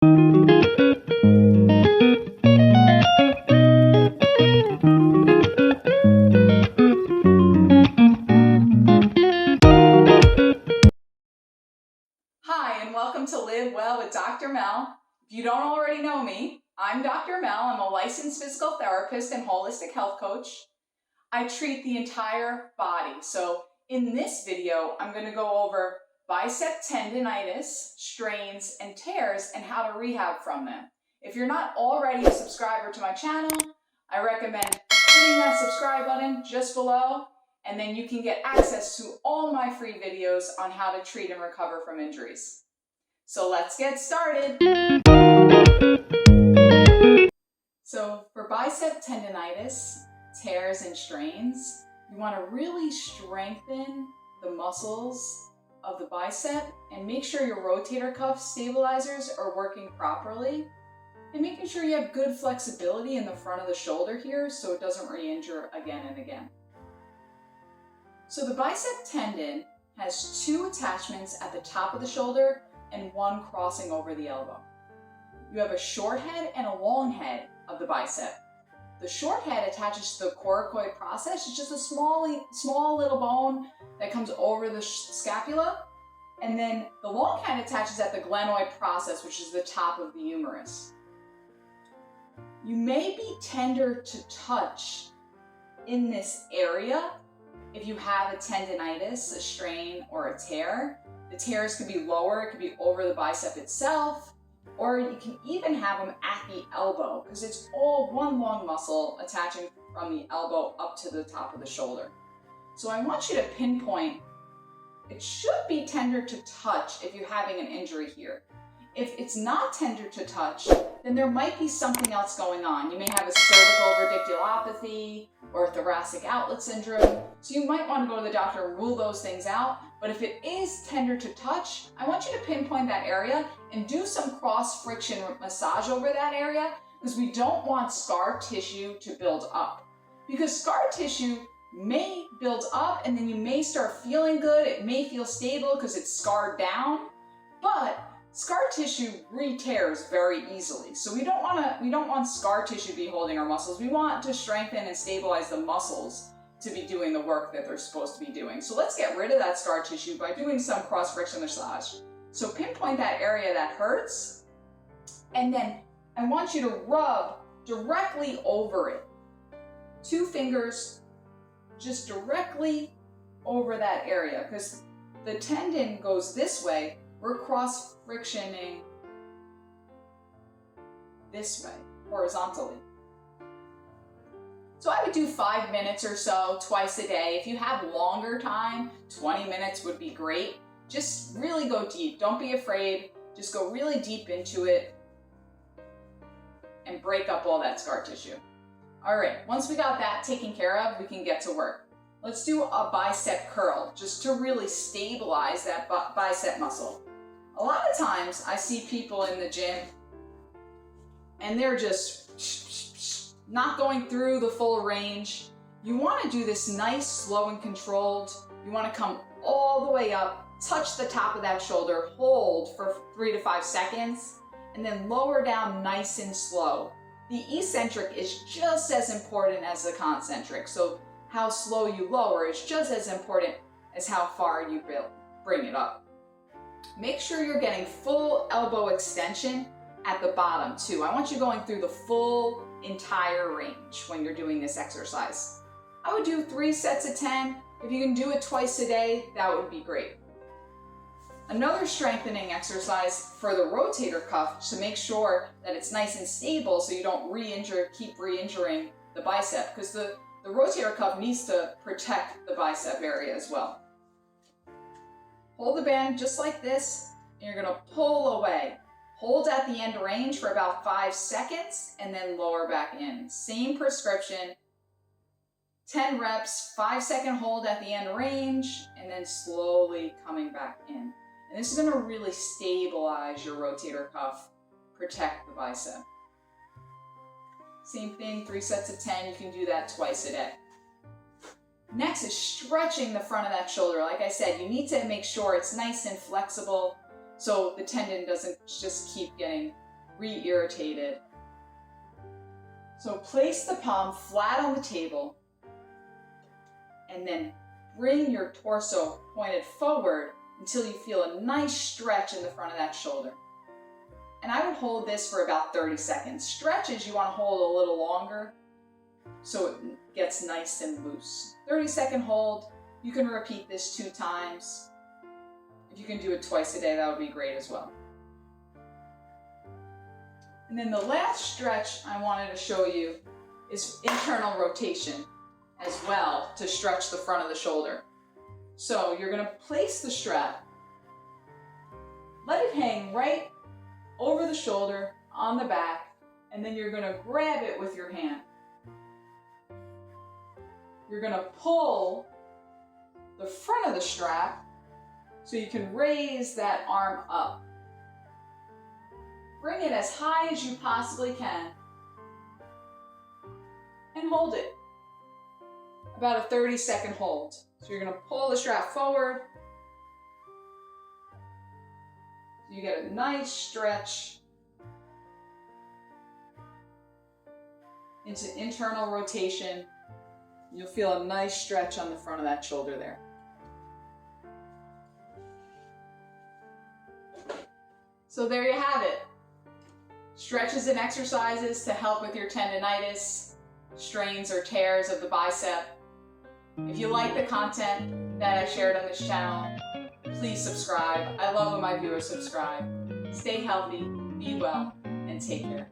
Hi, and welcome to Live Well with Dr. Mel. If you don't already know me, I'm Dr. Mel. I'm a licensed physical therapist and holistic health coach. I treat the entire body. So in this video, I'm going to go over bicep tendonitis, strains, and tears, and how to rehab from them. If you're not already a subscriber to my channel, I recommend hitting that subscribe button just below, and then you can get access to all my free videos on how to treat and recover from injuries. So let's get started. So for bicep tendonitis, tears, and strains, you want to really strengthen the muscles of the bicep and make sure your rotator cuff stabilizers are working properly, and making sure you have good flexibility in the front of the shoulder here so it doesn't re-injure again and again. So the bicep tendon has two attachments at the top of the shoulder and one crossing over the elbow. You have a short head and a long head of the bicep. The short head attaches to the coracoid process. It's just a small little bone that comes over the scapula. And then the long head attaches at the glenoid process, which is the top of the humerus. You may be tender to touch in this area if you have a tendonitis, a strain, or a tear. The tears could be lower, it could be over the bicep itself, or you can even have them at the elbow because it's all one long muscle attaching from the elbow up to the top of the shoulder. So I want you to pinpoint, it should be tender to touch if you're having an injury here. If it's not tender to touch, then there might be something else going on. You may have a cervical radiculopathy or a thoracic outlet syndrome. So you might want to go to the doctor and rule those things out. But if it is tender to touch, I want you to pinpoint that area and do some cross friction massage over that area, because we don't want scar tissue to build up. Because scar tissue may build up and then you may start feeling good. It may feel stable because it's scarred down, but scar tissue re-tears very easily. So we don't want scar tissue to be holding our muscles. We want to strengthen and stabilize the muscles to be doing the work that they're supposed to be doing. So let's get rid of that scar tissue by doing some cross-friction massage. So pinpoint that area that hurts, and then I want you to rub directly over it. 2 fingers just directly over that area, because the tendon goes this way. We're cross-frictioning this way, horizontally. So I would do 5 minutes or so twice a day. If you have longer time, 20 minutes would be great. Just really go deep. Don't be afraid. Just go really deep into it and break up all that scar tissue. All right, once we got that taken care of, we can get to work. Let's do a bicep curl just to really stabilize that bicep muscle. A lot of times I see people in the gym and they're just not going through the full range. You want to do this nice, slow and controlled. You want to come all the way up, touch the top of that shoulder, hold for 3 to 5 seconds, and then lower down nice and slow. The eccentric is just as important as the concentric. So how slow you lower is just as important as how far you bring it up. Make sure you're getting full elbow extension at the bottom too. I want you going through the full entire range when you're doing this exercise. I would do 3 sets of 10. If you can do it twice a day, that would be great. Another strengthening exercise for the rotator cuff to make sure that it's nice and stable so you don't keep re-injuring the bicep, because the rotator cuff needs to protect the bicep area as well. Hold the band just like this, and you're going to pull away. Hold at the end range for about 5 seconds and then lower back in. Same prescription, 10 reps, 5-second hold at the end range, and then slowly coming back in. And this is going to really stabilize your rotator cuff, protect the bicep. Same thing, 3 sets of 10, you can do that twice a day. Next is stretching the front of that shoulder. Like I said, you need to make sure it's nice and flexible so the tendon doesn't just keep getting re-irritated. So place the palm flat on the table and then bring your torso pointed forward until you feel a nice stretch in the front of that shoulder. And I would hold this for about 30 seconds. Stretches you want to hold a little longer so it gets nice and loose. 30-second hold. You can repeat this 2 times. If you can do it twice a day, that would be great as well. And then the last stretch I wanted to show you is internal rotation as well to stretch the front of the shoulder. So you're going to place the strap, let it hang right over the shoulder on the back, and then you're going to grab it with your hand. You're going to pull the front of the strap so you can raise that arm up. Bring it as high as you possibly can and hold it. About a 30-second hold. So you're going to pull the strap forward. You get a nice stretch into internal rotation. You'll feel a nice stretch on the front of that shoulder there. So there you have it. Stretches and exercises to help with your tendonitis, strains or tears of the bicep. If you like the content that I shared on this channel, please subscribe. I love when my viewers subscribe. Stay healthy, be well, and take care.